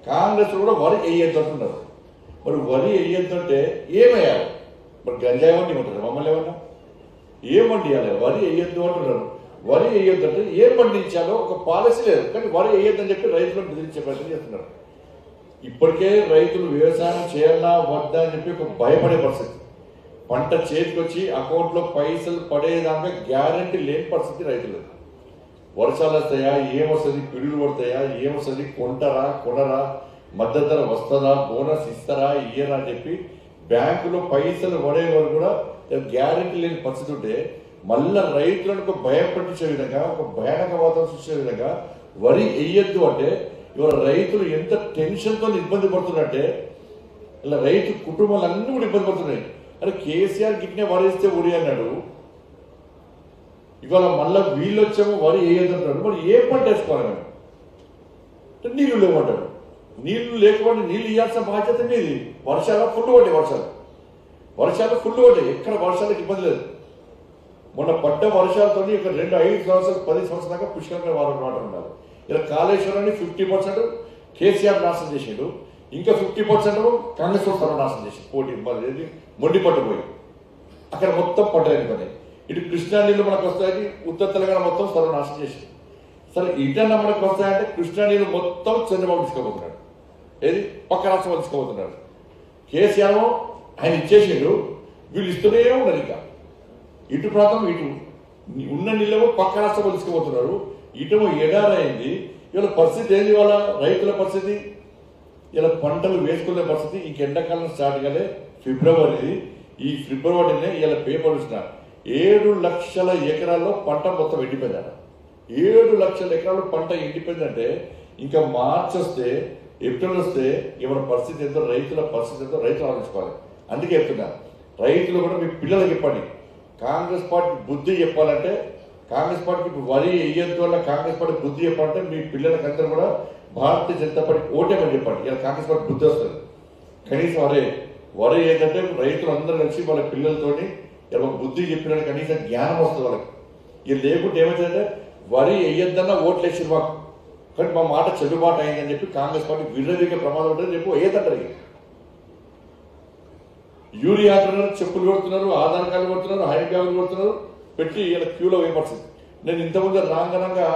కాంగ్రెస్ కూడా వరి వేయొద్దంటున్నారు. మరి వరి వేయొద్దంటే ఏమయ్యాలి? మరి గంజాయి వండి ఉంటారు మమ్మల్ని ఏమన్నా ఏం వండియాలి? వరి వేయొద్దు అంటున్నారు. వరి వేయొద్దంటే ఏం పండించాలో ఒక పాలసీ లేదు. కానీ వరి వేయొద్దని చెప్పి రైతులను బెదిరించే ప్రయత్నం చేస్తున్నారు. ఇప్పటికే రైతులు వ్యవసాయం చేయాలా వద్దా అని చెప్పి ఒక భయపడే పరిస్థితి. పంట చేతికి వచ్చి అకౌంట్లో పైసలు పడేదాకా గ్యారంటీ లేని పరిస్థితి రైతులు. వర్షాలు వస్తాయా, ఏమొస్తుంది, పిడుగులు పడతాయా, ఏమొస్తుంది, కొంటారా కొనరా, మద్దతు ధర వస్తుందా, బోనస్ ఇస్తారా ఇయ్యరా అని చెప్పి బ్యాంకులో పైసలు పడే వరకు కూడా గ్యారంటీ లేని పరిస్థితి ఉంటే మళ్ళా రైతులకు భయం పట్టించే విధంగా ఒక భయానక వాతావరణం సృష్టించే విధంగా వరి వేయొద్దు అంటే ఇవాళ రైతులు ఎంత టెన్షన్తో ఇబ్బంది పడుతున్నారంటే ఇలా రైతు కుటుంబాలు అన్నీ కూడా ఇబ్బంది పడుతున్నాయి. అరే కేసీఆర్ గిట్నే వరి వేస్తే ఊరి అన్నాడు, ఇవాళ మళ్ళీ వీళ్ళు వచ్చాము వరి వేయొద్దంటారు. మరి ఏ పంట వేసుకోవాలి మేము? నీళ్లు లేవంటాడు. నీళ్లు లేకపోతే నీళ్ళు ఇవ్వాల్సిన బాధ్యత మీది. వర్షాలు ఫుల్ పడ్డాయి, వర్షాలు ఫుల్ పడ్డాయి, ఎక్కడ వర్షాలకు ఇబ్బంది లేదు. మొన్న పడ్డ వర్షాలతో ఇక్కడ 2-5 సంవత్సరాలు 10 సంవత్సరాల దాకా పుష్కలంగా వాటర్ ఉండాలి. ఇలా కాళేశ్వరాన్ని 50% కేసీఆర్ నాశనం చేసిండు, ఇంకా 50% కాంగ్రెస్ సర్వనాశనం చేసిండు. పోటీ మొండి పట్టుపోయి అక్కడ మొత్తం పడ్డాయి పని. ఇటు కృష్ణా నీళ్ళు మనకు వస్తాయని ఉత్తర తెలంగాణ మొత్తం సర్వనాశనం చేసింది. సరే ఇటన్నా మనకు వస్తాయంటే కృష్ణా నీళ్ళు మొత్తం చంద్రబాబు తీసుకోబోతున్నాడు, ఏది పక్క రాష్ట్రం తీసుకోబోతున్నాడు. కేసీఆర్ ఆయన ఇచ్చేసిండు, వీళ్ళు ఇస్తూనే ఉన్నారు. ఇంకా ఇటు ప్రాంతం ఇటు ఉన్న నీళ్ళేమో పక్క రాష్ట్రం తీసుకుపోతున్నారు, ఇటేమో ఎడారైంది. ఇవాళ పరిస్థితి ఏంది? వాళ్ళ రైతుల పరిస్థితి ఇలా పంటలు వేసుకునే పరిస్థితి. ఇంక ఎండాకాలం స్టార్ట్ కాలే, ఫిబ్రవరి. ఈ ఫిబ్రవరినే ఇలా పేపర్ ఇచ్చిన 7 లక్షల ఎకరాల్లో పంట మొత్తం ఎండిపోయిందట. 7 లక్షల ఎకరాలు పంట ఎండిపోయిందంటే ఇంకా మార్చి వస్తే ఏప్రిల్ వస్తే ఎవరి పరిస్థితి ఎంతో, రైతుల పరిస్థితి ఎంతో రైతులు ఆలోచించుకోవాలి. అందుకే చెప్తున్నా, రైతులు కూడా మీ పిల్లలకు చెప్పండి. కాంగ్రెస్ పార్టీ బుద్ధి చెప్పాలంటే, కాంగ్రెస్ పార్టీకి వరి వేయద్దు వల్ల కాంగ్రెస్ పార్టీ బుద్ధి చెప్పాలంటే మీ పిల్లలకందరూ కూడా భారతీయ జనతా పార్టీ ఓటేమని చెప్పండి. ఇలా కాంగ్రెస్ పార్టీ బుద్ధి వస్తుంది. కనీసం వరి ఏంటంటే రైతులు అందరూ కలిసి వాళ్ళ పిల్లలతోని ఇలా బుద్ధి చెప్పిన కనీసం జ్ఞానం వస్తుంది వాళ్ళకి. ఇది లేకుంటే ఏమవుతుందంటే వరి వేయొద్దన్న ఓట్లు వేసారు మాకు, కానీ మా మాట చెల్లుబాటు అయిందని చెప్పి కాంగ్రెస్ పార్టీ విర్రవీగే ప్రమాదం ఉంటుంది. రేపు వేయద్దంటారు. యూరియా అంటున్నారు, చెప్పులు కొడుతున్నారు, ఆధార్ కార్డు కొడుతున్నారు, హై బ్యాగులు కొడుతున్నారు, పెట్టి ఇలా క్యూలో వేయపడుతుంది. నేను ఇంతకుముందు రాంగనంగా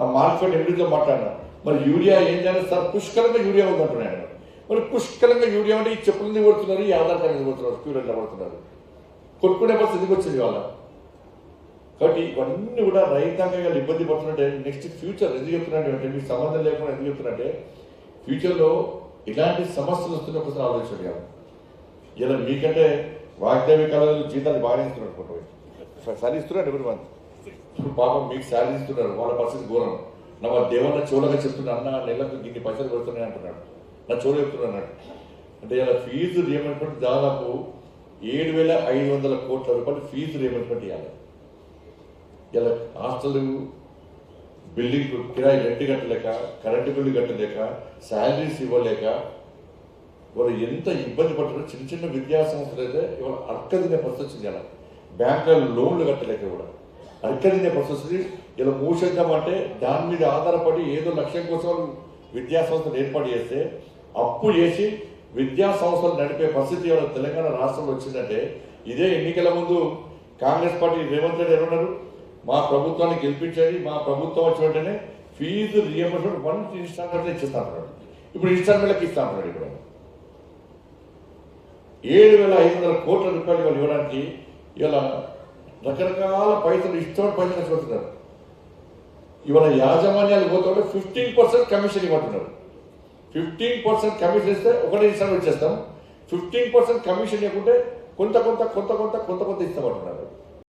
ఆ మార్కెట్ ఎంపీతో మాట్లాడినా, మరి యూరియా ఏం చేయాలి సార్? పుష్కలంగా యూరియా ఉందంటున్నాను. మరి పుష్కలంగా యూరియా అంటే ఈ చెప్పులు కొడుతున్నారు, ఈ ఆధార్ కార్డు కొడుతున్నారు, క్యూలో కొడుతున్నారు, కొట్టుకునే పరిస్థితికి వచ్చింది వాళ్ళ. కాబట్టి ఇవన్నీ కూడా రైతాంగంగా ఇబ్బంది పడుతున్నట్టే. నెక్స్ట్ ఫ్యూచర్ ఎందుకు చెప్తున్నట్టు మీకు సంబంధం లేకుండా ఎందుకు చెప్తున్నట్టే, ఫ్యూచర్లో ఇలాంటి సమస్యలు వస్తున్న ఒకసారి ఆలోచించండి కదా. ఇలా మీకంటే వాగ్దేవి కళలు జీతాలు బాగా ఇస్తున్నారు, శాలరీ ఇస్తున్నారు ఎవరి మంది. ఇప్పుడు పాపం మీకు శాలరీ ఇస్తున్నారు, వాళ్ళ పరిస్థితి ఘోరం. నా దేవన్న చెవులుగా చెప్తున్నా, అన్న నెలకు ఇన్ని పైసలు పెడుతున్నాయి అంటున్నాడు, నా చెవులు చెప్తున్నాడు. అంటే ఇలా ఫీజు రియంబర్స్మెంట్ దాదాపు 7,500 కోట్ల రూపాయలు ఫీజు రియంబర్స్మెంట్ ఇవ్వాలి. ఇలా హాస్టల్ బిల్డింగ్ కిరాయి రెంట్ కట్టలేక, కరెంటు బిల్లు కట్టలేక, శాలరీస్ ఇవ్వలేక వాళ్ళు ఎంత ఇబ్బంది పడుతున్నారో. చిన్న చిన్న విద్యా సంస్థలు అయితే ఇవాళ అర్కదినే పరిస్థితి వచ్చింది. ఇలా బ్యాంకుల లోన్లు కట్టలేక కూడా అర్కదినే పరిస్థితి వస్తుంది. ఇలా మూసేద్దామంటే దాని మీద ఆధారపడి ఏదో లక్ష్యం కోసం వాళ్ళు విద్యా సంస్థలు ఏర్పాటు చేస్తే అప్పు చేసి విద్యా సంస్థలు నడిపే పరిస్థితి ఇవాళ తెలంగాణ రాష్ట్రంలో వచ్చిందంటే, ఇదే ఎన్నికల ముందు కాంగ్రెస్ పార్టీ రేవంత్ రెడ్డి ఏమన్నారు, మా ప్రభుత్వాన్ని గెలిపించండి, మా ప్రభుత్వం వచ్చి వెంటనే ఫీజు రియంబర్స్మెంట్ 1 ఇన్స్టాల్మెంట్ ఇచ్చిస్తా అంటున్నాడు. ఇప్పుడు ఇన్స్టాల్మెంట్లకు ఇస్తా అంటున్నాడు. ఇప్పుడు 7,500 కోట్ల రూపాయలు వాళ్ళు ఇవ్వడానికి ఇవాళ రకరకాల పైసలు ఇష్టమైన పైసలు తెచ్చుకుంటున్నారు. ఇవాళ యాజమాన్యాలు పోతుంటే 15% కమిషన్ ఇవ్వమంటున్నారు. 15% కమిషన్ ఇస్తే ఒకటే ఇన్స్టాల్మెంట్ చేస్తాం, 15% కమిషన్ ఇవ్వకుంటే కొంత ఇస్తామంటున్నారు.